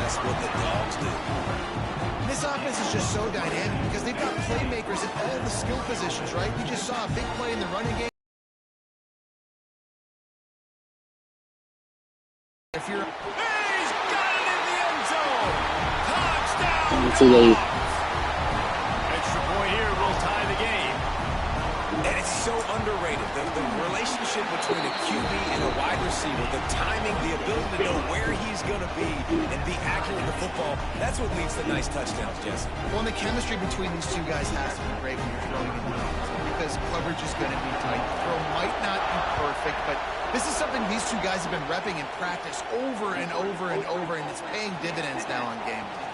That's what the Dogs do. This offense is just so dynamic because they've got playmakers at all the skill positions, right? We just saw a big play in the running game. If you're... He's got it in the end zone! Touchdown! Extra point here will tie the game. And it's so underrated. The relationship between a QB and a wide receiver, the timing, the ability to know where he's going to be and be accurate with the football, that's what leads to nice touchdowns, Jesse. Well, and the chemistry between these two guys has to be great when you're throwing in the offense because coverage is going to be tight. The throw might not be perfect, but this is something these two guys have been repping in practice over and over and over, and it's paying dividends now on game day.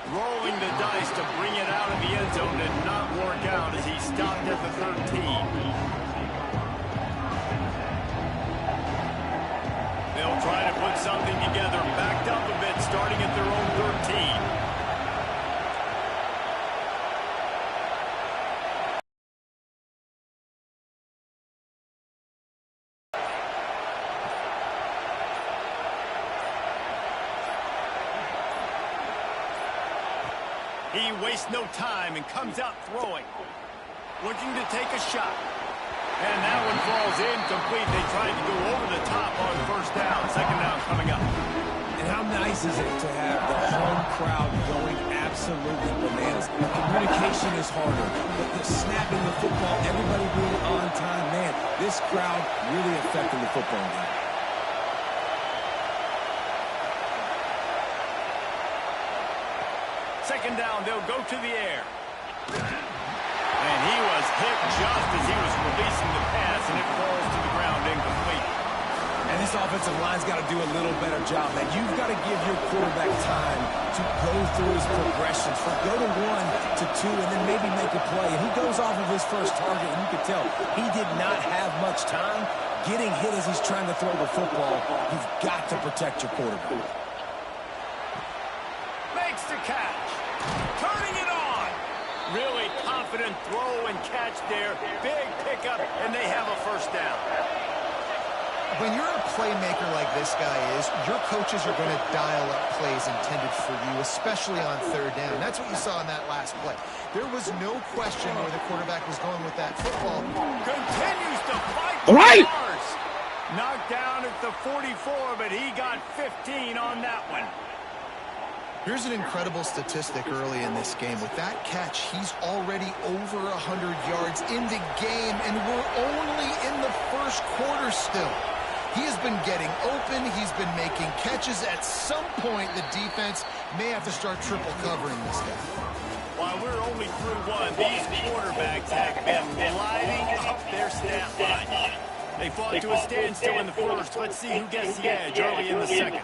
Rolling the dice to bring it out of the end zone did not work out as he stopped at the 13. They'll try to put something together, backed up a bit, starting at their own 13. He wastes no time and comes out throwing. Looking to take a shot. And that one falls incomplete. They tried to go over the top on first down. Second down coming up. And how nice is it to have the home crowd going absolutely bananas? Communication is harder, but the snapping the football, everybody being on time, man, this crowd really affecting the football game. Second down, they'll go to the air. And he was hit just as he was releasing the pass, and it falls to the ground incomplete. And this offensive line's got to do a little better job, man. You've got to give your quarterback time to go through his progressions, from go to 1 to 2, and then maybe make a play. And he goes off of his first target, and you can tell he did not have much time getting hit as he's trying to throw the football. You've got to protect your quarterback. Makes the catch. Turning it on. Really confident throw and catch there. Big pickup, and they have a first down. When you're a playmaker like this guy is, your coaches are going to dial up plays intended for you, especially on third down. That's what you saw in that last play. There was no question where the quarterback was going with that football. Continues to fight for yards. Knocked down at the 44, but he got 15 on that one. Here's an incredible statistic early in this game. With that catch, he's already over 100 yards in the game, and we're only in the first quarter still. He has been getting open. He's been making catches. At some point, the defense may have to start triple covering this guy. While we're only through one, these quarterbacks have been lighting up their stat line. They fought to a standstill in the first. Let's see who gets the edge early in the second.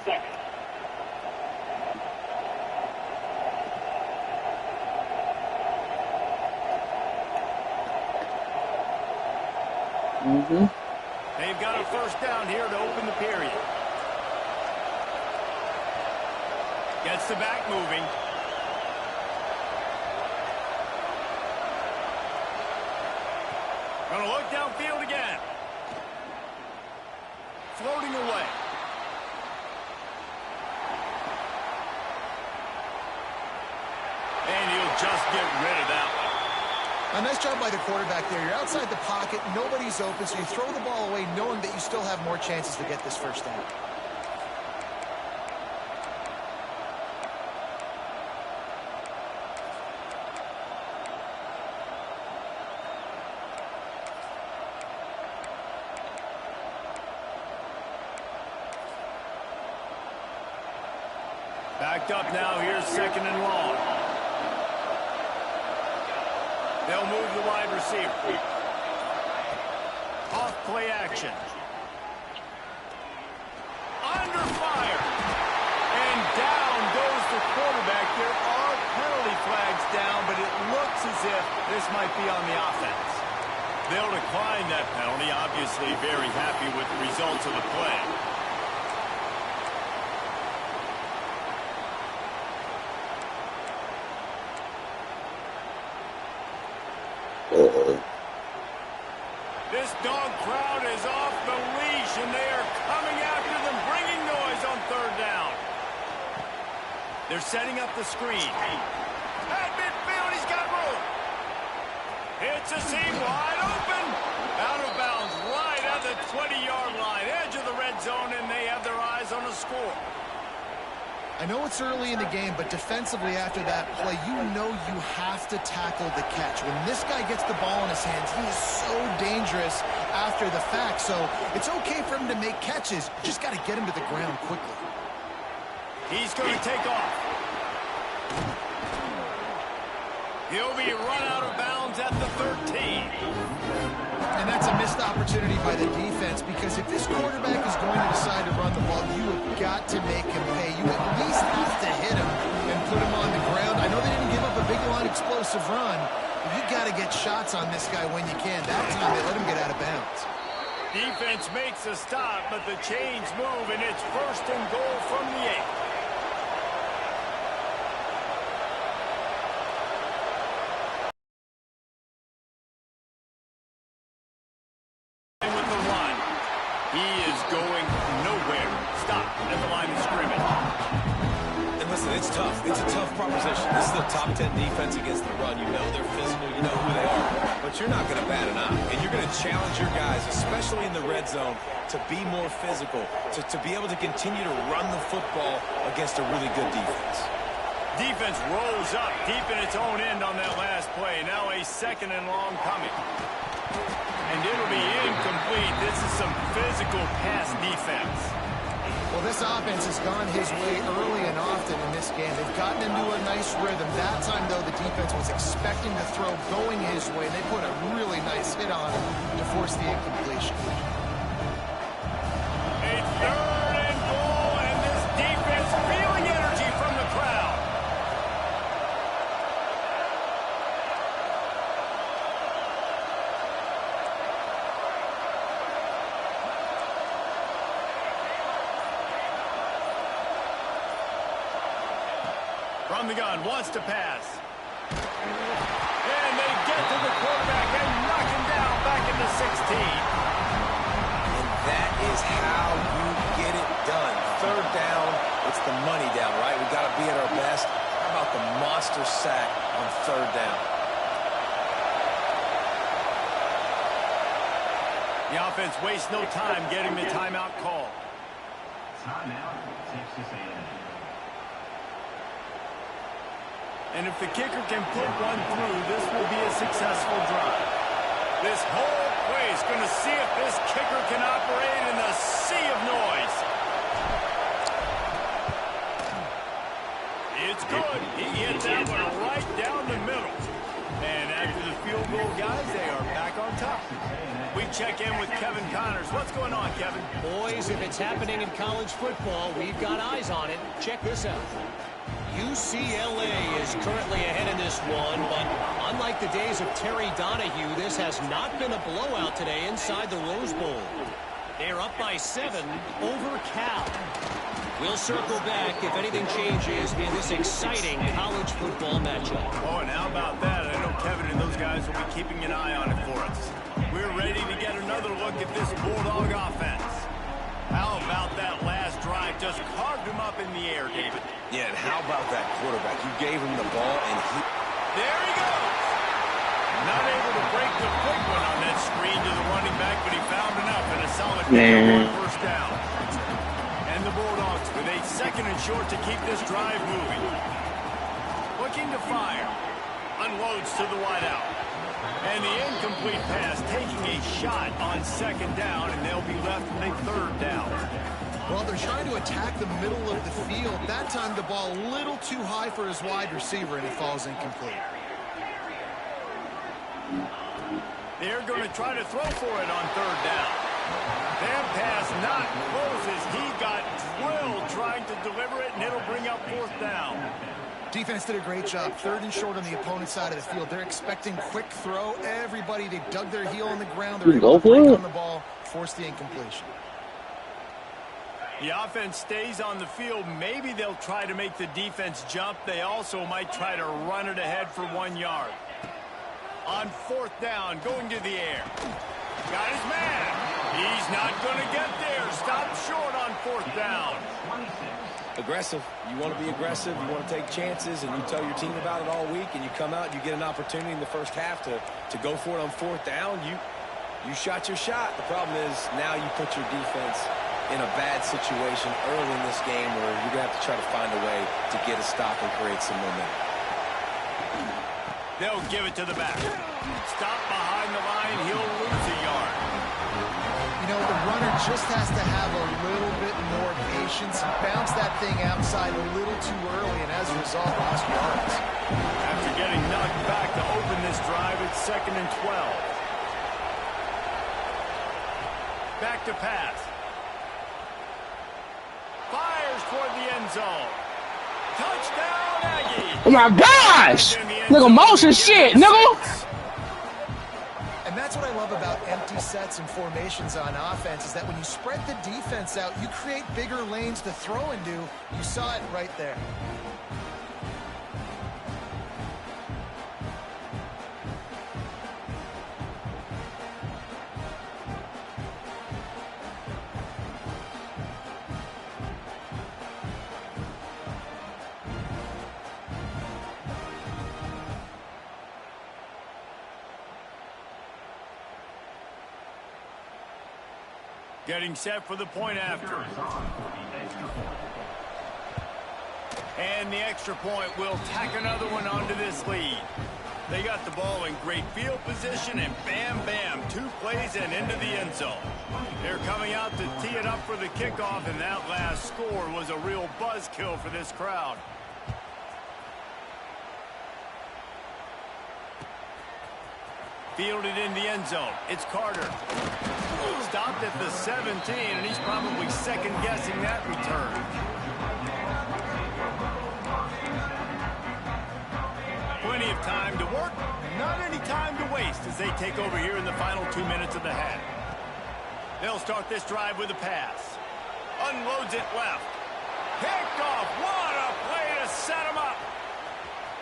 They've got a first down here to open the period. Gets the back moving. Gonna look downfield again. Floating away. And he'll just get rid of that one. A nice job by the quarterback there. You're outside the pocket, nobody's open, so you throw the ball away knowing that you still have more chances to get this first down. Backed up now, here's second and long. They'll move the wide receiver. Off play action. Under fire. And down goes the quarterback. There are penalty flags down, but it looks as if this might be on the offense. They'll decline that penalty, obviously very happy with the results of the play. This dog crowd is off the leash, and they are coming after them, bringing noise on third down. They're setting up the screen. At midfield, he's got room. It's a seam wide open. Out of bounds right at the 20-yard line. Edge of the red zone, and they have their eyes on a score. I know it's early in the game, but defensively after that play, you know you have to tackle the catch. When this guy gets the ball in his hands, he is so dangerous after the fact. So it's okay for him to make catches. Just got to get him to the ground quickly. He's going to take off. He'll be run out of bounds at the 13. And that's a missed opportunity by the defense, because if this quarterback is going to decide to run the ball, you have got to make him pay. You at least have to hit him and put him on the ground. I know they didn't give up a big line explosive run, but you got to get shots on this guy when you can. That time they let him get out of bounds. Defense makes a stop, but the chains move, and it's 1st and goal from the 8. It's tough. It's a tough proposition. This is the top 10 defense against the run. You know they're physical. You know who they are. But you're not going to bat an eye. And you're going to challenge your guys, especially in the red zone, to be more physical, to be able to continue to run the football against a really good defense. Defense rolls up deep in its own end on that last play. Now a 2nd and long coming. And it'll be incomplete. This is some physical pass defense. Well, this offense has gone his way early and often in this game. They've gotten into a nice rhythm. That time, though, the defense was expecting the throw going his way. They put a really nice hit on him to force the incompletion. A 3rd and goal, and this defense feeling energy from the crowd. From the gun, wants to pass. And they get to the quarterback and knock him down back into 16. And that is how you get it done. 3rd down, it's the money down, right? We got to be at our best. How about the monster sack on 3rd down? The offense wastes no time getting the timeout call. Timeout, Texas A&M. And if the kicker can put one through, this will be a successful drive. This whole place going to see if this kicker can operate in the sea of noise. It's good. He hit that one right down the middle. And after the field goal, guys, they are back on top. We check in with Kevin Connors. What's going on, Kevin? Boys, if it's happening in college football, we've got eyes on it. Check this out. UCLA is currently ahead in this one, but unlike the days of Terry Donahue, this has not been a blowout today inside the Rose Bowl. They're up by 7 over Cal. We'll circle back if anything changes in this exciting college football matchup. Oh, and how about that? I know Kevin and those guys will be keeping an eye on it for us. We're ready to get another look at this Bulldog offense. How about that last drive? Just carved him up in the air, David. Yeah, and how about that quarterback? You gave him the ball, and there he goes. Not able to break the quick one on that screen to the running back, but he found enough and a solid first down. And the Bulldogs with a 2nd and short to keep this drive moving. Looking to fire. Unloads to the wideout. And the incomplete pass taking a shot on 2nd down, and they'll be left with a 3rd down. Well, they're trying to attack the middle of the field. That time the ball a little too high for his wide receiver, and it falls incomplete. They're going to try to throw for it on 3rd down. That pass not close as he got drilled trying to deliver it, and it'll bring up 4th down. Defense did a great job. 3rd and short on the opponent's side of the field. They're expecting quick throw. Everybody, they dug their heel on the ground. They're able to break on the ball, force the incompletion. The offense stays on the field. Maybe they'll try to make the defense jump. They also might try to run it ahead for 1 yard. On 4th down, going to the air. Got his man. He's not going to get there. Stopped short on 4th down. Aggressive. You want to be aggressive. You want to take chances, and you tell your team about it all week, and you come out and you get an opportunity in the first half to go for it on fourth down. You shot your shot. The problem is now you put your defense in a bad situation early in this game where you're going to have to try to find a way to get a stop and create some momentum. They'll give it to the back. Stop behind the line. He'll lose a yard. You know, the runner just has to have a little bit more patience and bounce that thing outside a little too early, and as a result, lost yards. After getting knocked back to open this drive, it's 2nd and 12. Back to pass. Fires toward the end zone. Touchdown, Aggie. Oh my gosh! Nigga, motion shit, nigga. And that's what I love about empty sets and formations on offense, is that when you spread the defense out, you create bigger lanes to throw into. You saw it right there. Getting set for the point after. And the extra point will tack another one onto this lead. They got the ball in great field position, and bam, bam, 2 plays and into the end zone. They're coming out to tee it up for the kickoff, and that last score was a real buzzkill for this crowd. Fielded in the end zone. It's Carter. Stopped at the 17, and he's probably second-guessing that return. Plenty of time to work, not any time to waste as they take over here in the final 2 minutes of the half. They'll start this drive with a pass. Unloads it left. Picked off. What a play to set him up.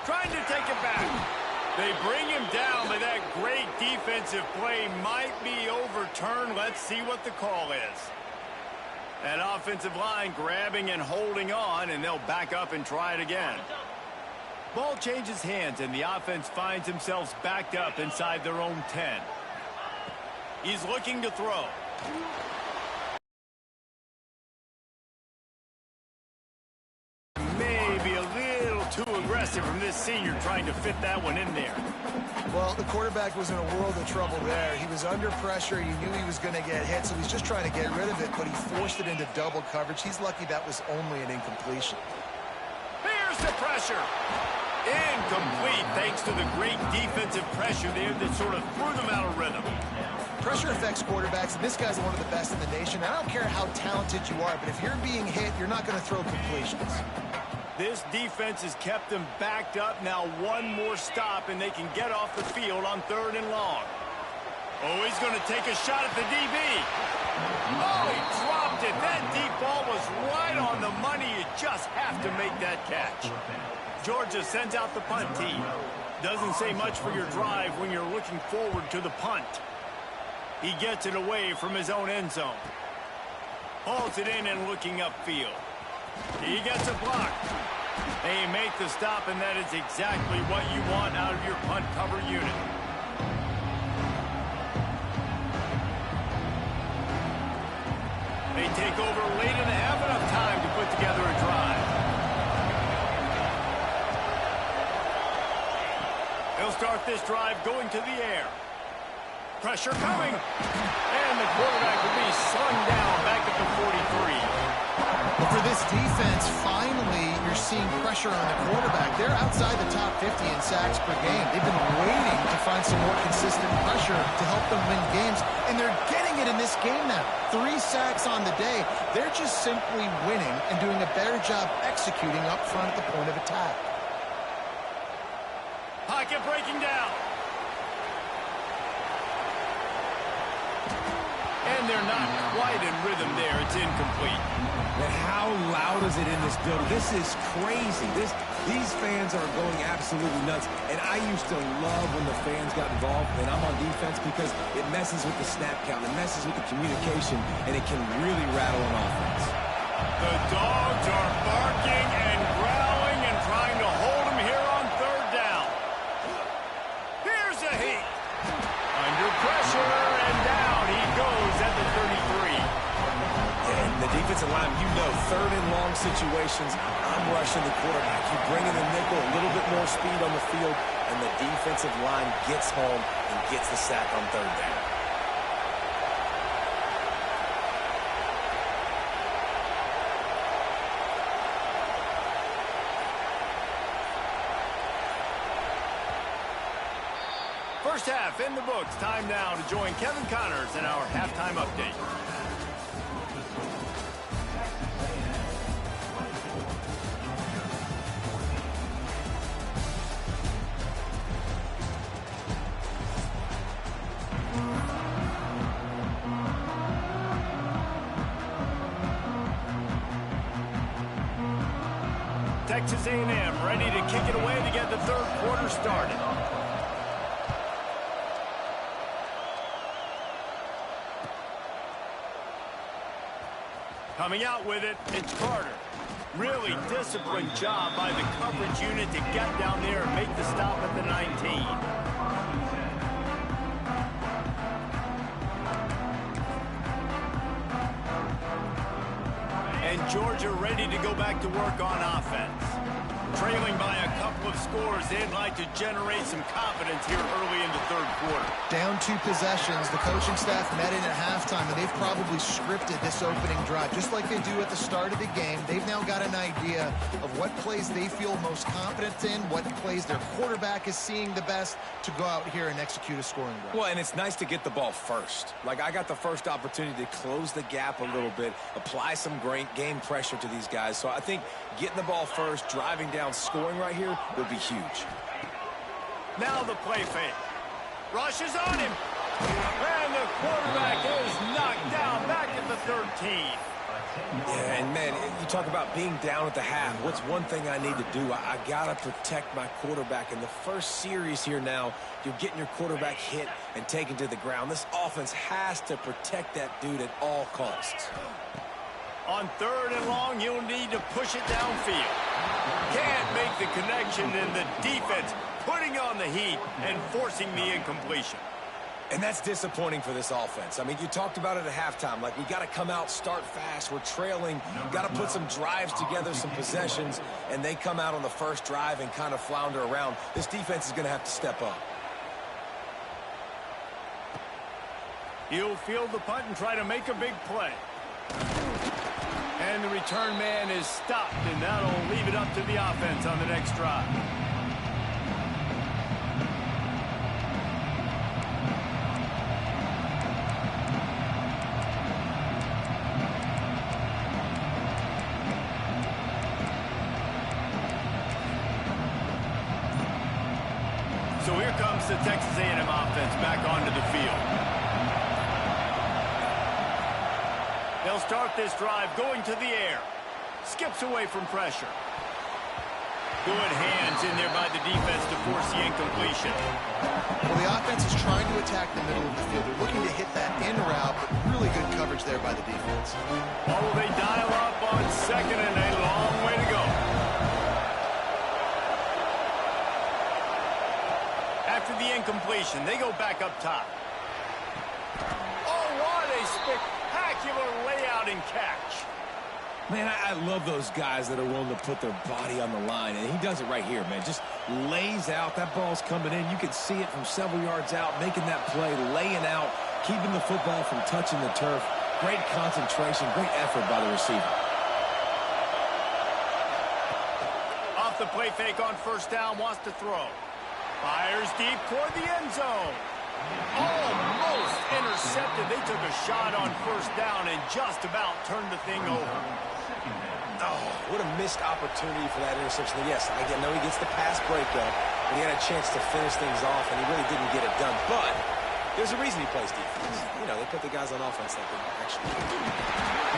Trying to take it back. They bring him down, but that great defensive play might be overturned. Let's see what the call is. That offensive line grabbing and holding on, and they'll back up and try it again. Ball changes hands, and the offense finds themselves backed up inside their own 10. He's looking to throw. Maybe a little too aggressive from this senior trying to fit that one in there. Well, the quarterback was in a world of trouble there. He was under pressure. You knew he was going to get hit, so he's just trying to get rid of it, but he forced it into double coverage. He's lucky that was only an incompletion. Here's the pressure. Incomplete, thanks to the great defensive pressure there that sort of threw them out of rhythm. Pressure affects quarterbacks, and this guy's one of the best in the nation. I don't care how talented you are, but if you're being hit, you're not going to throw completions. This defense has kept them backed up. Now one more stop, and they can get off the field on 3rd and long. Oh, he's going to take a shot at the DB. Oh, he dropped it. That deep ball was right on the money. You just have to make that catch. Georgia sends out the punt team. Doesn't say much for your drive when you're looking forward to the punt. He gets it away from his own end zone. Hauls it in and looking upfield. He gets a block. They make the stop, and that is exactly what you want out of your punt cover unit. They take over late and have enough time to put together a drive. They'll start this drive going to the air. Pressure coming. And the quarterback will be slung down back at the 43. But for this defense, finally, you're seeing pressure on the quarterback. They're outside the top 50 in sacks per game. They've been waiting to find some more consistent pressure to help them win games, and they're getting it in this game now. 3 sacks on the day. They're just simply winning and doing a better job executing up front at the point of attack. Pocket breaking down. And they're not quite in rhythm there. It's incomplete. And how loud is it in this building? This is crazy. These fans are going absolutely nuts. And I used to love when the fans got involved, and I'm on defense, because it messes with the snap count, it messes with the communication, and it can really rattle an offense. The dogs are barking. long situations, I'm rushing the quarterback. You bring in the nickel, a little bit more speed on the field, and the defensive line gets home and gets the sack on third down. First half in the books. Time now to join Kevin Connors in our halftime update. Texas A&M ready to kick it away to get the third quarter started. Coming out with it, it's Carter. Really disciplined job by the coverage unit to get down there and make the stop at the 19. And Georgia ready to go back to work on offense. Trailing by a couple of scores, they'd like to generate some confidence here early in the third quarter. Down 2 possessions, the coaching staff met in at halftime, and they've probably scripted this opening drive. Just like they do at the start of the game, they've now got an idea of what plays they feel most confident in, what plays their quarterback is seeing the best to go out here and execute a scoring drive. Well, and it's nice to get the ball first. Like, I got the first opportunity to close the gap a little bit, apply some great game pressure to these guys. So I think getting the ball first, driving down, scoring right here will be huge. Now the play fake. Rush is on him. And the quarterback is knocked down back at the 13. Yeah, and man, you talk about being down at the half. What's one thing I need to do? I got to protect my quarterback. In the first series here now, you're getting your quarterback hit and taken to the ground. This offense has to protect that dude at all costs. On third and long, you'll need to push it downfield. Can't make the connection, and the defense putting on the heat and forcing the incompletion. And that's disappointing for this offense. I mean, you talked about it at halftime. Like, we got to come out, start fast. We're trailing. Got to put some drives together, some possessions, and they come out on the first drive and kind of flounder around. This defense is going to have to step up. He'll field the punt and try to make a big play. And the return man is stopped, and that'll leave it up to the offense on the next drive. So here comes the Texas A&M offense back onto the field. They'll start this drive going to the air. Skips away from pressure. Good hands in there by the defense to force the incompletion. Well, the offense is trying to attack the middle of the field. They're looking to hit that in route, but really good coverage there by the defense. Oh, they dial up on second, and a long way to go. After the incompletion, they go back up top. Oh, what a spectacular layout and catch. Man, I love those guys that are willing to put their body on the line, and he does it right here, man. Just lays out. That ball's coming in. You can see it from several yards out, making that play, laying out, keeping the football from touching the turf. Great concentration, great effort by the receiver. Off the play fake on first down, wants to throw. Fires deep toward the end zone. Almost intercepted. They took a shot on first down and just about turned the thing over. Oh, what a missed opportunity for that interception. Yes, I know he gets the pass breakup, but he had a chance to finish things off, and he really didn't get it done. But there's a reason he plays defense. You know, they put the guys on offense that can actually do it.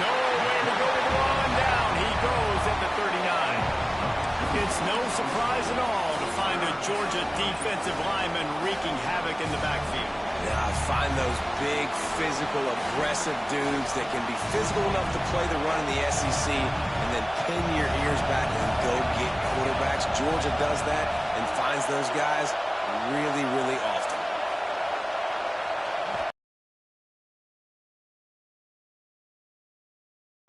Nowhere to go with the run down. He goes at the 39. It's no surprise at all to find a Georgia defensive lineman wreaking havoc in the backfield. Yeah, I find those big, physical, aggressive dudes that can be physical enough to play the run in the SEC and then pin your ears back and go get quarterbacks. Georgia does that and finds those guys really, really often.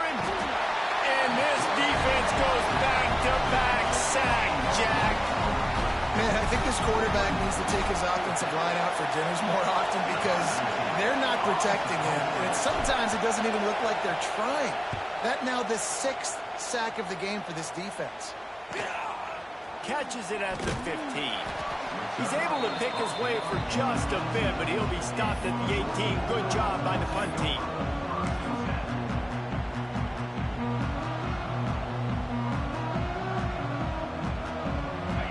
And this I think this quarterback needs to take his offensive line out for dinners more often because they're not protecting him. And sometimes it doesn't even look like they're trying. That now the 6th sack of the game for this defense. Catches it at the 15. He's able to pick his way for just a bit, but he'll be stopped at the 18. Good job by the punt team.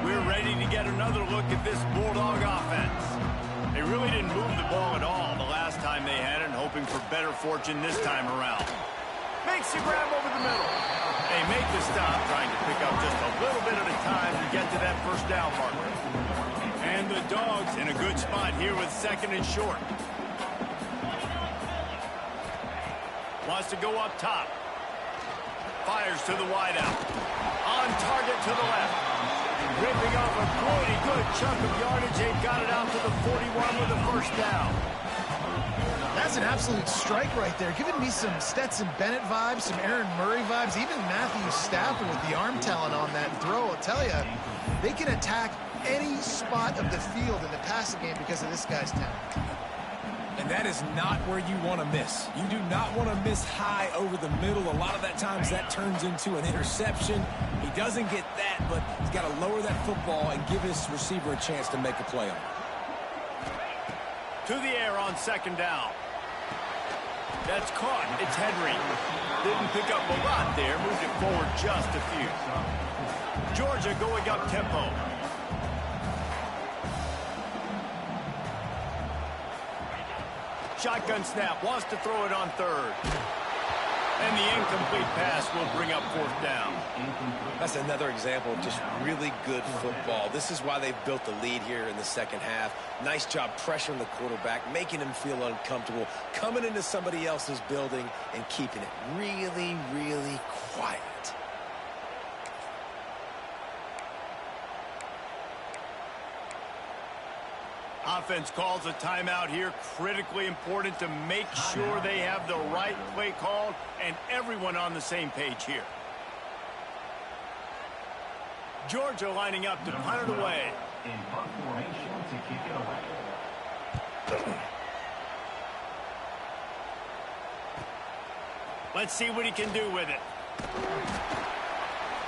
We're ready to get another look at this Bulldog offense. They really didn't move the ball at all the last time they had it, and hoping for better fortune this time around. Makes the grab over the middle. They make the stop, trying to pick up just a little bit at a time to get to that first down marker. And the Dogs in a good spot here with 2nd and short. Wants to go up top. Fires to the wideout. On target to the left. Ripping off a pretty good chunk of yardage. They've got it out to the 41 with the first down. That's an absolute strike right there. Giving me some Stetson Bennett vibes, some Aaron Murray vibes, even Matthew Stafford with the arm talent on that throw. I'll tell you, they can attack any spot of the field in the passing game because of this guy's talent. And that is not where you want to miss. You do not want to miss high over the middle. A lot of that times that turns into an interception. He doesn't get that, but he's got to lower that football and give his receiver a chance to make a play on it. To the air on 2nd down. That's caught. It's Henry. Didn't pick up a lot there. Moved it forward just a few. Georgia going up tempo. Shotgun snap. Wants to throw it on 3rd. And the incomplete pass will bring up 4th down. That's another example of just really good football. This is why they've built the lead here in the second half. Nice job pressuring the quarterback, making him feel uncomfortable, coming into somebody else's building and keeping it really, really quiet. Offense calls a timeout here. Critically important to make sure they have the right play called and everyone on the same page here. Georgia lining up to punt it away. In punt formation to kick it away. Let's see what he can do with it.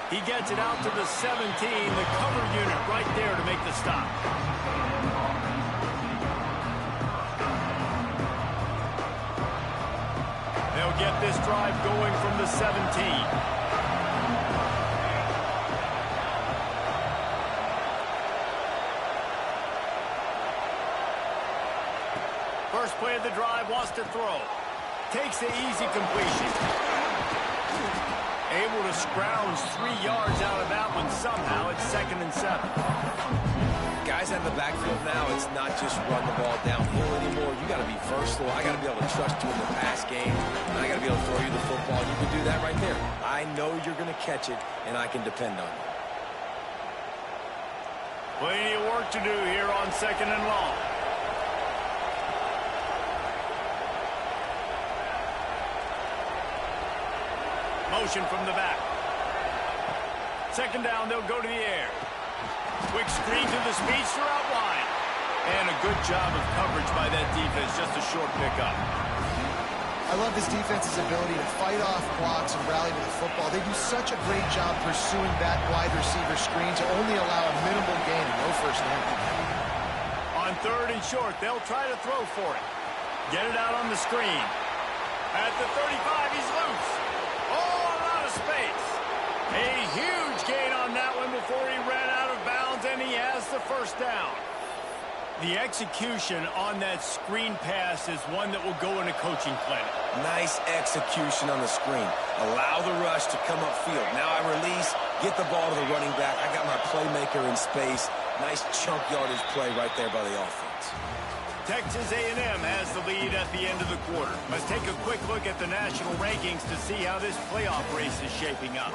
He gets it out to the 17. The cover unit right there to make the stop. They'll get this drive going from the 17. First play of the drive, wants to throw. Takes the easy completion. Able to scrounge 3 yards out of that one somehow. It's 2nd and 7. Guys out of the backfield now, it's not just run the ball downhill anymore. You got to be versatile. I got to be able to trust you in the pass game. And I got to be able to throw you the football. You can do that right there. I know you're going to catch it, and I can depend on you. Plenty of work to do here on 2nd and long. Motion from the back. 2nd down, they'll go to the air. Quick screen to the speedster out wide. And a good job of coverage by that defense. Just a short pickup. I love this defense's ability to fight off blocks and rally to the football. They do such a great job pursuing that wide receiver screen to only allow a minimal gain and no first down. On 3rd and short, they'll try to throw for it. Get it out on the screen. At the 35, he's loose. Oh, a lot of space. A huge gain on that one before he ran out of bounds, and he has the first down. The execution on that screen pass is one that will go in a coaching clinic. Nice execution on the screen. Allow the rush to come upfield. Now I release, get the ball to the running back. I got my playmaker in space. Nice chunk yardage play right there by the offense. Texas A&M has the lead at the end of the quarter. Let's take a quick look at the national rankings to see how this playoff race is shaping up.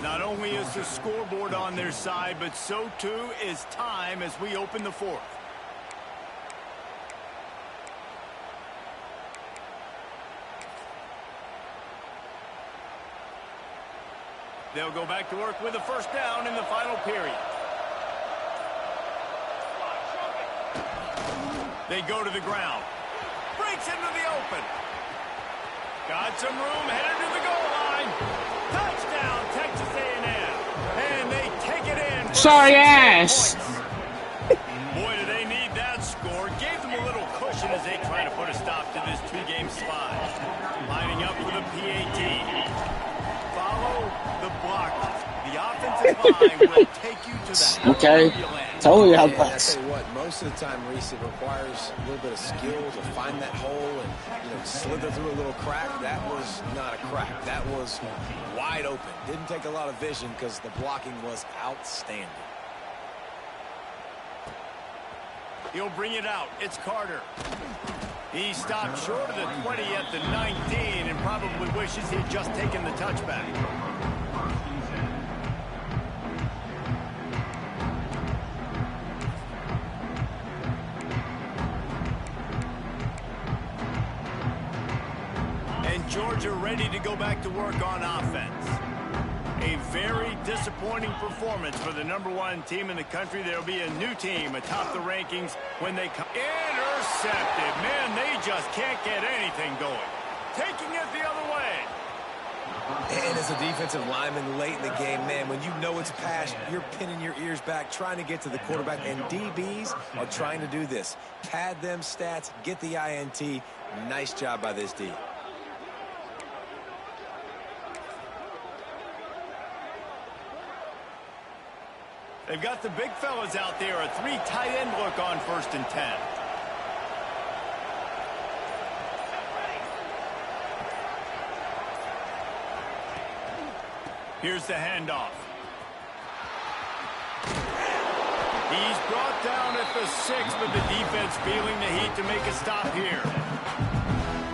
Not only is the scoreboard on their side, but so too is time as we open the 4th. They'll go back to work with a first down in the final period. They go to the ground. Breaks into the open. Got some room, headed to the goal line. Touchdown, Texas A&M. And they take it in. Sorry ass. Boy, do they need that score. Gave them a little cushion as they try to put a stop to this two-game slide. Lining up for the PAT. Follow the blockers. The offensive line will take you to the Okay. Told you how And I much. tell you what, most of the time, Reese, it requires a little bit of skill to find that hole and, slither through a little crack. That was not a crack. That was wide open. Didn't take a lot of vision because the blocking was outstanding. He'll bring it out. It's Carter. He stopped short of the 20 at the 19 and probably wishes he'd just taken the touchback. Georgia ready to go back to work on offense. A very disappointing performance for the #1 team in the country. There'll be a new team atop the rankings when they come. Intercepted. Man, they just can't get anything going. Taking it the other way. And as a defensive lineman late in the game, man, when you know it's pass, you're pinning your ears back, trying to get to the quarterback. And DBs are trying to do this. Pad them stats, get the INT. Nice job by this D. They've got the big fellas out there. A 3 tight end look on 1st and 10. Here's the handoff. He's brought down at the 6, but the defense feeling the heat to make a stop here.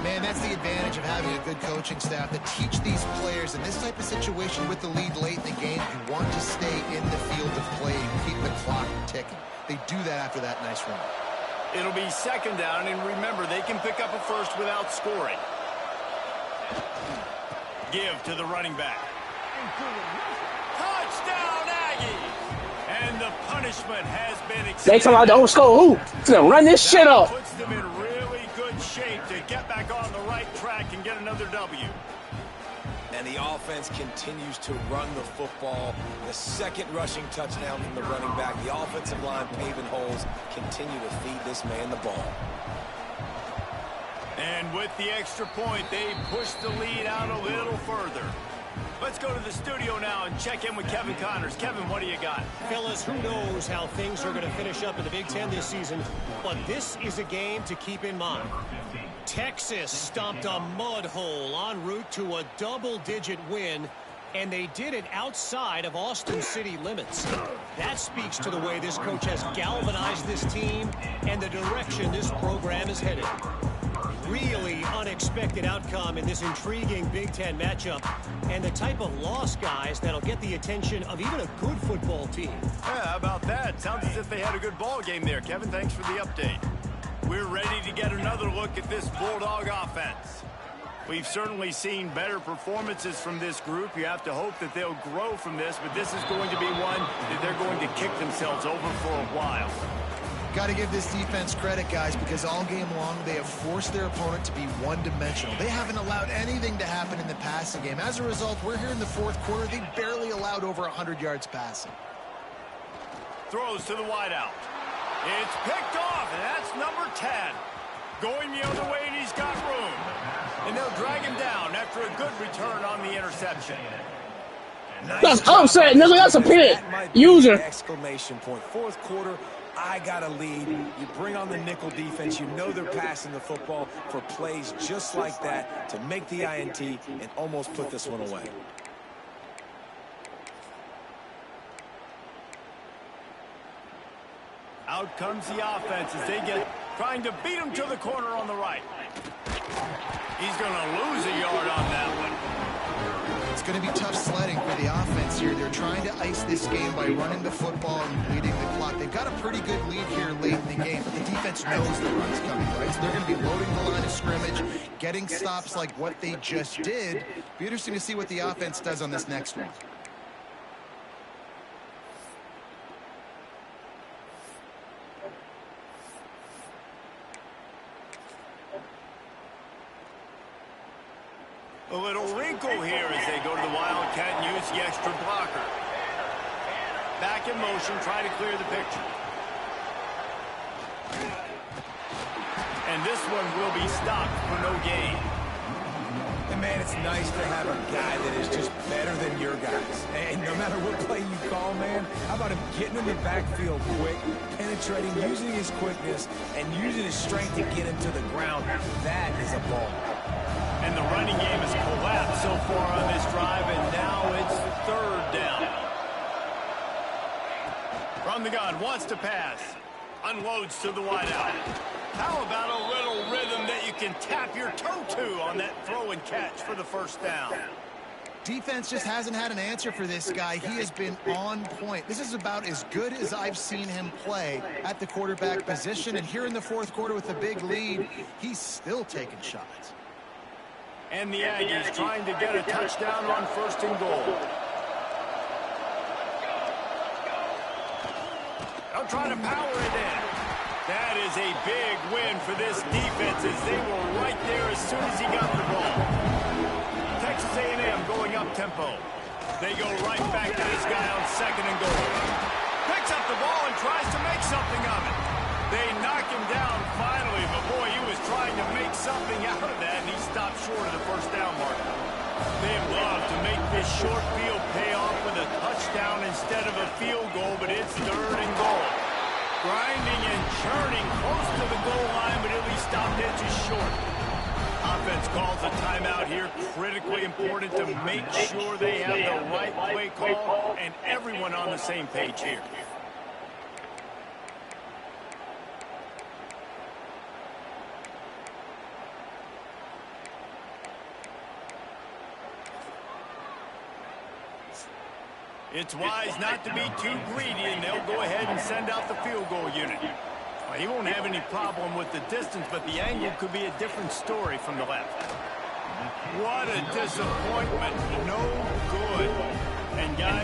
Man, that's the advantage of having a good coaching staff that teach these players in this type of situation with the lead late in the game. You want to stay in the field of play and keep the clock ticking. They do that after that nice run. It'll be 2nd down, and remember, they can pick up a first without scoring. Give to the running back. Touchdown, Aggies! And the punishment has been They extended. talking about the old school. Who? Gonna run this shit up. Puts them in really good shape to get back on the right track and get another W. And the offense continues to run the football. The 2nd rushing touchdown from the running back. The offensive line paving holes. Continue to feed this man the ball. And with the extra point, they push the lead out a little further. Let's go to the studio now and check in with Kevin Connors. Kevin, what do you got? Fellas, who knows how things are going to finish up in the Big Ten this season, but this is a game to keep in mind. Texas stomped a mud hole en route to a double-digit win, and they did it outside of Austin city limits. That speaks to the way this coach has galvanized this team and the direction this program is headed. Really unexpected outcome in this intriguing Big Ten matchup, and the type of loss, guys, that'll get the attention of even a good football team. Yeah, how about that? Sounds as if they had a good ball game there. Kevin, thanks for the update. We're ready to get another look at this Bulldog offense. We've certainly seen better performances from this group. You have to hope that they'll grow from this, but this is going to be one that they're going to kick themselves over for a while. Got to give this defense credit, guys, because all game long they have forced their opponent to be one-dimensional. They haven't allowed anything to happen in the passing game. As a result, we're here in the 4th quarter. They barely allowed over 100 yards passing. Throws to the wideout. It's picked off, and that's number 10. Going the other way, and he's got room. And they'll drag him down after a good return on the interception. That's upset, nigga. That's a pick. That might be User. the exclamation point. 4th quarter, I got a lead. You bring on the nickel defense. You know they're passing the football for plays just like that to make the INT and almost put this one away. Out comes the offense as they get trying to beat him to the corner on the right. He's going to lose a yard on that one. It's going to be tough sledding for the offense here. They're trying to ice this game by running the football and bleeding the clock. They've got a pretty good lead here late in the game, but the defense knows the run's coming, right? So they're going to be loading the line of scrimmage, getting stops like what they just did. Be interesting to see what the offense does on this next one. wrinkle here as they go to the Wildcat and use the extra blocker. Back in motion, try to clear the picture. And this one will be stopped for no gain. And man, it's nice to have a guy that is just better than your guys. And no matter what play you call, man, how about him getting in the backfield quick, penetrating, using his quickness, and using his strength to get him to the ground. That is a ball. And the running game has collapsed so far on this drive, and now it's third down. From the gun, wants to pass. Unloads to the wideout. How about a little rhythm that you can tap your toe to on that throw and catch for the first down? Defense just hasn't had an answer for this guy. He has been on point. This is about as good as I've seen him play at the quarterback position. And here in the fourth quarter with a big lead, he's still taking shots. And the Aggies trying to get a touchdown on first and goal. They'll try to power it in. That is a big win for this defense as they were right there as soon as he got the ball. Texas A&M going up tempo. They go right back to this guy on second and goal. Picks up the ball and tries to make something of it. They knock him down finally, but boy, he was trying to make something out of that, and he stopped short of the first down marker. They'd love to make this short field pay off with a touchdown instead of a field goal, but it's third and goal. Grinding and churning close to the goal line, but he'll be stopped inches short. Offense calls a timeout here. Critically important to make sure they have the right play call and everyone on the same page here. It's wise not to be too greedy, and they'll go ahead and send out the field goal unit. Well, he won't have any problem with the distance, but the angle could be a different story from the left. What a disappointment. No good. And, guys,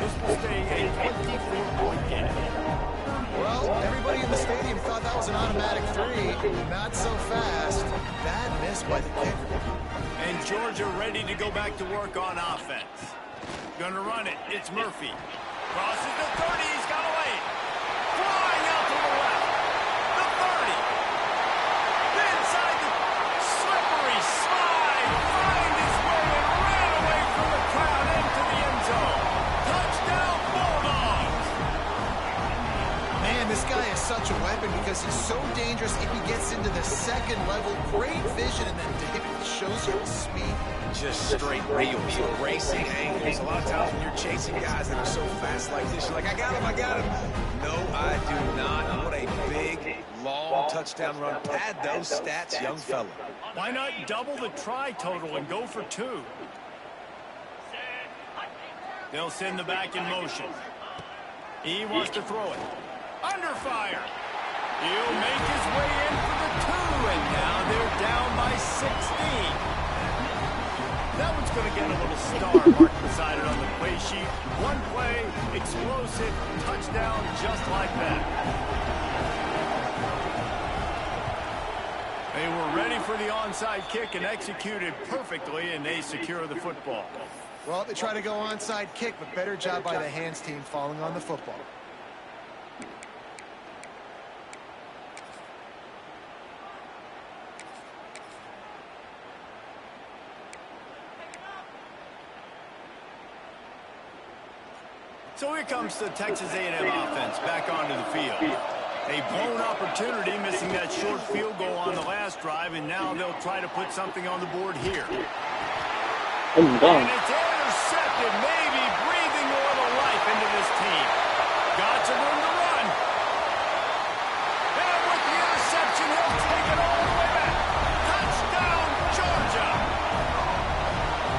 this will stay a 24-point game. Well, everybody in the stadium thought that was an automatic three. Not so fast. Bad miss by the kicker. And Georgia ready to go back to work on offense. Gonna run it. It's Murphy. Crosses the 30. He's got a lane. Flying out to the left. The 30. Inside the slippery slide. Find his way and ran away from the crowd into the end zone. Touchdown Bulldogs. Man, this guy is such a weapon because he's so dangerous if he gets into the second level. Great vision, and then David shows you his speed. Just straight reels, racing angles. A lot of times when you're chasing guys that are so fast like this, you're like, I got him. No, I do not. What a big, long touchdown run. Pad those stats, young fella. Why not double the try total and go for 2? They'll send the back in motion. He wants to throw it. Under fire. He'll make his way in for the 2, and now they're down by 16. That one's going to get a little star marked beside it on the play sheet. One play, explosive, touchdown, just like that. They were ready for the onside kick and executed perfectly, and they secure the football. Well, they try to go onside kick, but better job by the hands team falling on the football. So here comes the Texas A&M offense back onto the field. A blown opportunity, missing that short field goal on the last drive, and now they'll try to put something on the board here. And it's intercepted, maybe breathing a little life into this team. Got some room to run. And with the interception, he'll take it all the way back. Touchdown, Georgia.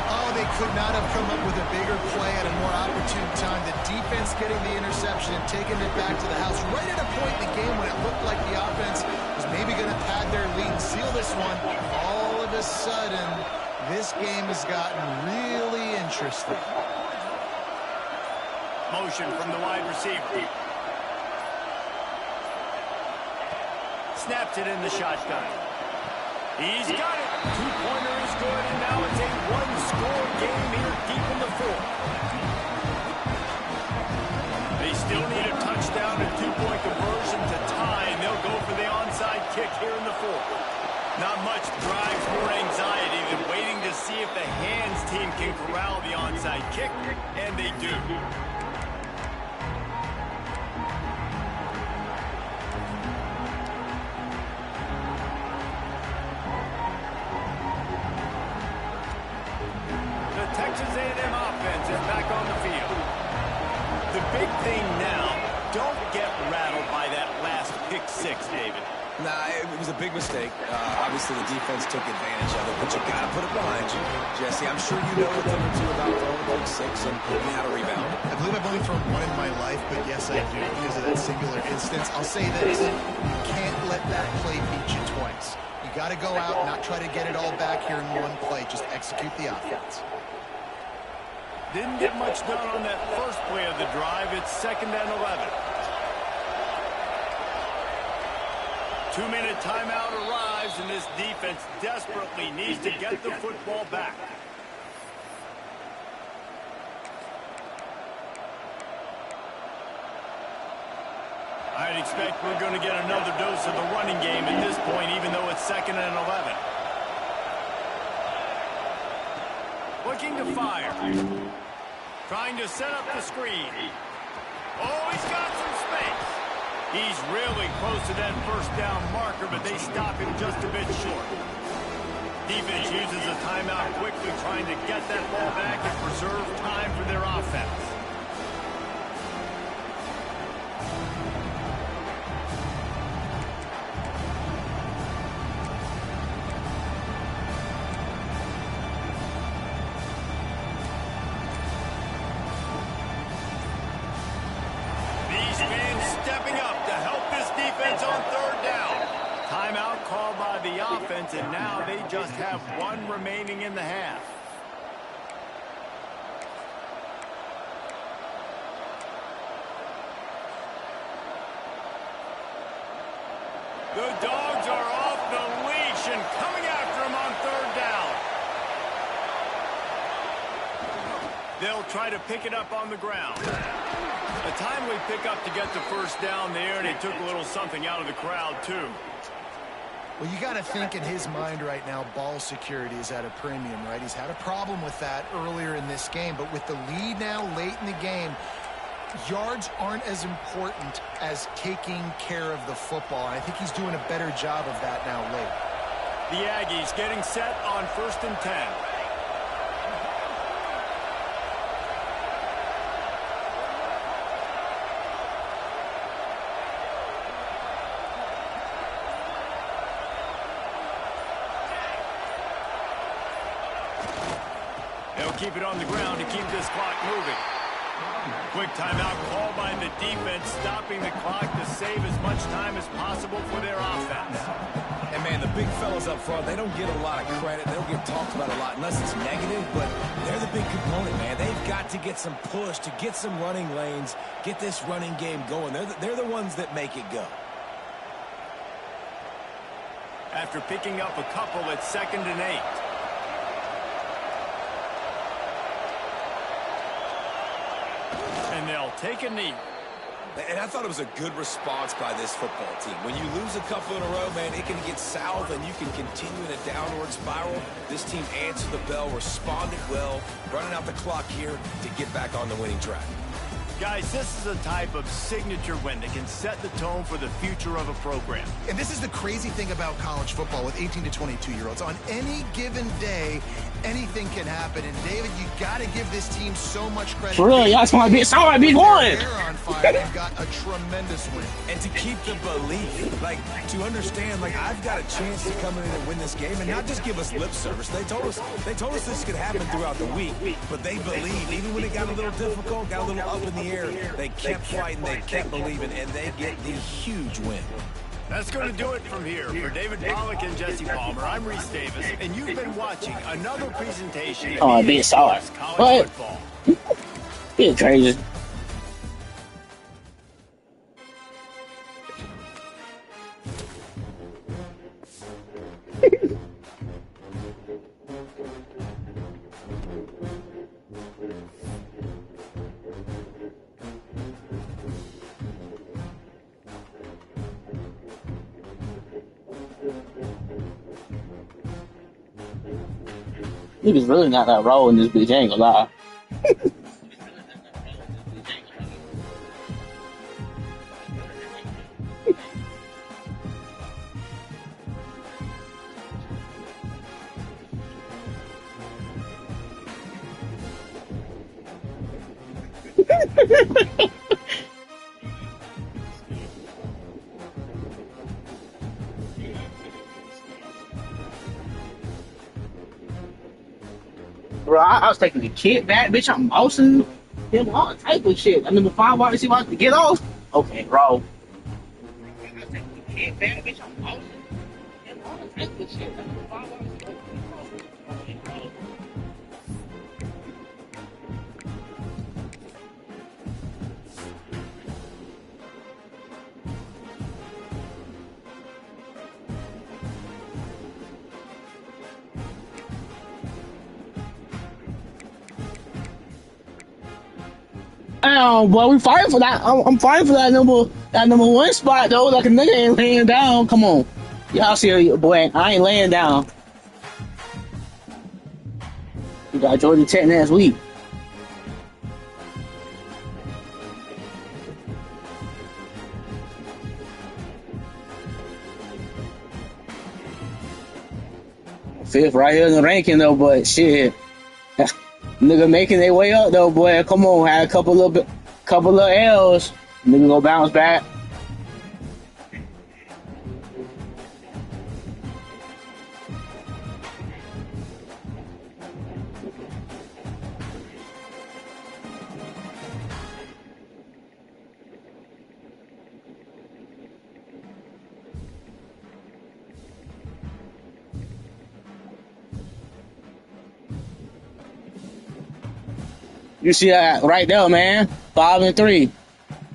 Oh, they could not have come up with a bigger play at a more opportune time. The defense getting the interception and taking it back to the house right at a point in the game when it looked like the offense was maybe going to pad their lead and seal this one. All of a sudden, this game has gotten really interesting. Motion from the wide receiver. Snaps it in the shotgun. He's got it. Two-pointer is good, and now it's a one-score game here deep in the fourth. They still need a touchdown and two-point conversion to tie, and they'll go for the onside kick here in the fourth. Not much drives more anxiety than waiting to see if the hands team can corral the onside kick, and they do. The Texas A&M offense is back on the field. The big thing now, don't get rattled by that last pick six, David. Nah, it was a big mistake. Obviously, the defense took advantage of it, but you got to put it behind you. Jesse, I'm sure you know a thing or two about throwing a pick six and how to rebound. I believe I've only thrown one in my life, but yes, I do because of that singular instance. I'll say this. You can't let that play beat you twice. You got to go out, not try to get it all back here in one play. Just execute the offense. Didn't get much done on that first play of the drive. It's 2nd and 11. 2-minute timeout arrives, and this defense desperately needs to get the football back. I'd expect we're going to get another dose of the running game at this point, even though it's 2nd and 11. Looking to fire. Trying to set up the screen. Oh, he's got some space. He's really close to that first down marker, but they stop him just a bit short. Defense uses a timeout quickly, trying to get that ball back and preserve time for their offense. And now they just have one remaining in the half. The Dogs are off the leash and coming after him on 3rd down. They'll try to pick it up on the ground. A timely pickup to get the first down there, and he took a little something out of the crowd, too. Well, you got to think in his mind right now, ball security is at a premium, right? He's had a problem with that earlier in this game, but with the lead now late in the game, yards aren't as important as taking care of the football, and I think he's doing a better job of that now late. The Aggies getting set on 1st and 10. Keep it on the ground to keep this clock moving. Quick timeout called by the defense, stopping the clock to save as much time as possible for their offense. And, man, the big fellas up front, they don't get a lot of credit. They don't get talked about a lot unless it's negative, but they're the big component, man. They've got to get some push, to get some running lanes, get this running game going. They're the ones that make it go. After picking up a couple, it's 2nd and 8. And they'll take a knee. And I thought it was a good response by this football team. When you lose a couple in a row, man, it can get south and you can continue in a downward spiral. This team answered the bell, responded well, running out the clock here to get back on the winning track. Guys, this is a type of signature win that can set the tone for the future of a program. And this is the crazy thing about college football with 18 to 22-year-olds. On any given day, anything can happen. And, David, you got to give this team so much credit. For real, y'all sound like big one. They're on fire and got a tremendous win. And to keep the belief, like, to understand, like, I've got a chance to come in and win this game and not just give us lip service. They told us this could happen throughout the week, but they believed. Even when it got a little difficult, got a little up in the air, they kept fighting, they kept believing, and they get the huge win. That's going to do it from here. For David Pollack and Jesse Palmer, I'm Reese Davis, and you've been watching another presentation of being solid. College Football. Being crazy. Niggas really not that raw in this bitch, I ain't gonna lie. Bro, I was taking the kid back, bitch. I'm mousing him all type of shit. I number 5 wide receiver to get off. Okay, bro. I was taking the kid back, bitch. I'm mousing him all type of shit. Number 5 wide receiver to get off. Okay, bro. Boy, we fighting for that. I'm fighting for that number 1 spot though. Like a nigga ain't laying down. Come on, y'all see, boy, I ain't laying down. We got Georgia Tech next week. Fifth right here in the ranking though, but shit. Nigga making their way up though, boy. Come on, had a couple of L's. Nigga go bounce back. You see that right there, man. 5-3.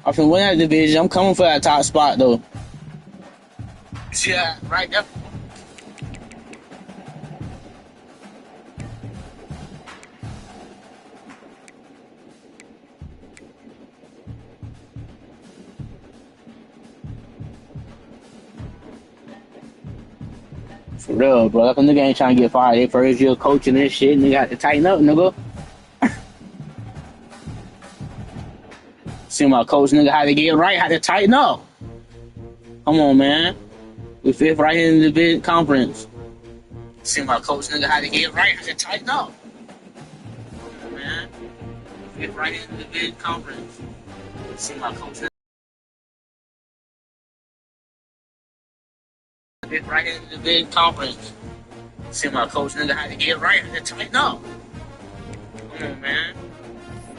I'm finna win that division. I'm coming for that top spot, though. You see that right there? For real, bro. Like a nigga ain't trying to get fired. They first year coaching this shit, nigga got to tighten up, nigga. See my coach, nigga, how to get right, how to tighten up. Come on, man. We 5th right here in the division conference. See my coach, nigga, how to get right, how to tighten up. Come on, man. We 5th right here in the division conference. See my coach, nigga. 5th right here in the division conference. See my coach, nigga, how to get right, how to tighten up. Come on, man.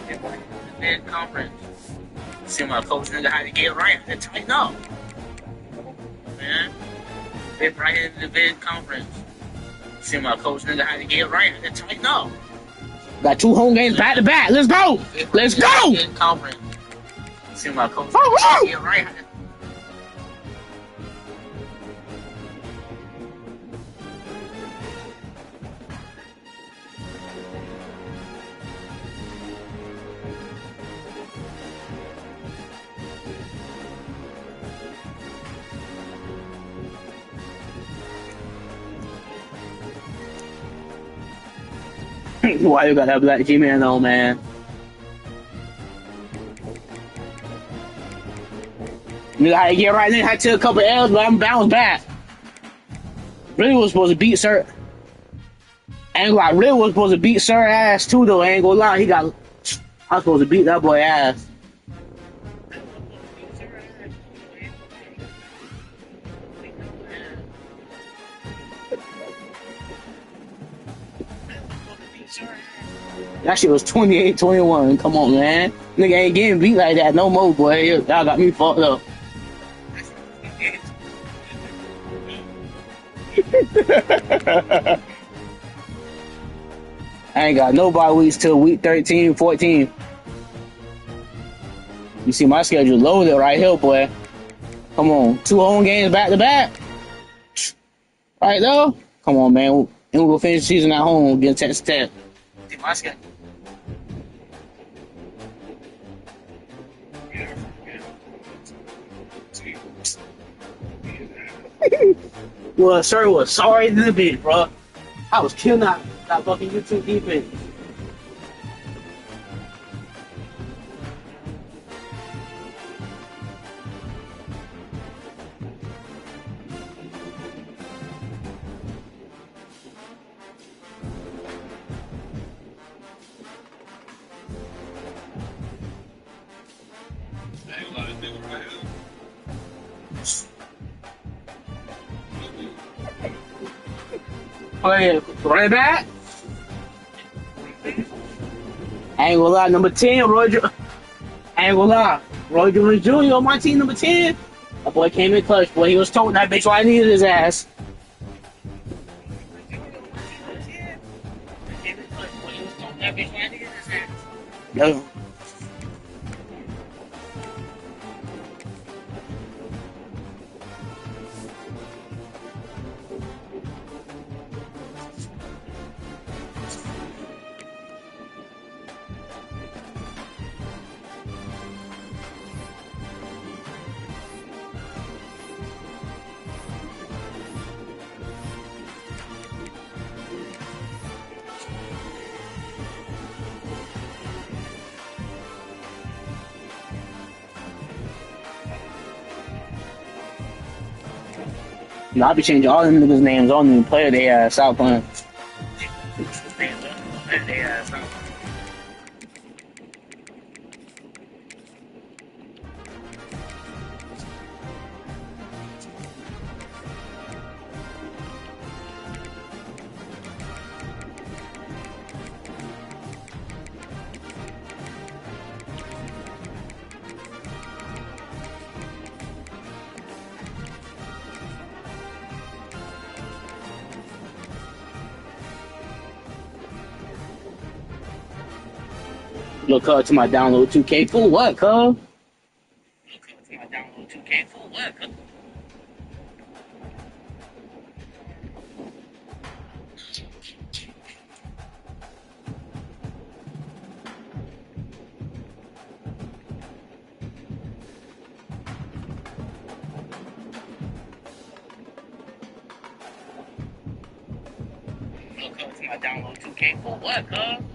5th right here in the division conference. See my coach, nigga, how to get right, how to tighten up. Man. 5th right here in the division conference. See my coach, nigga, how to get right, how to tighten up. Got 2 home games back to back. Let's go! Let's go! Conference. See my coach, nigga, how to get right, how to Why you got that black G-Man on, man? Nigga, how to get right there, I took a couple L's, but I'm bounced back. Really was supposed to beat Sir. Ain't gonna lie, really was supposed to beat Sir ass too, though. Ain't gonna lie, I was supposed to beat that boy ass. That shit was 28-21. Come on, man. Nigga ain't getting beat like that no more, boy. Y'all got me fucked up. I ain't got no bye weeks till week 13, 14. You see my schedule loaded right here, boy. Come on. 2 home games back to back. Right there. Come on, man. And we'll go finish the season at home against Texas Tech. See my schedule. Well, sir was sorry to the bit, bro. I was killing that Stop fucking YouTube defense. Oh yeah, right back. I ain't gonna lie, number 10, I ain't gonna lie, Roy Jones Jr. on my team, number 10. That boy came in clutch, boy. He was told that bitch why I needed his ass. Yo. No, I be changing all them niggas' names on them player they stop playing. Look to my download 2K for what, cuz? Look to my download 2K for what, cuz? Look to my download 2K for what, cuz?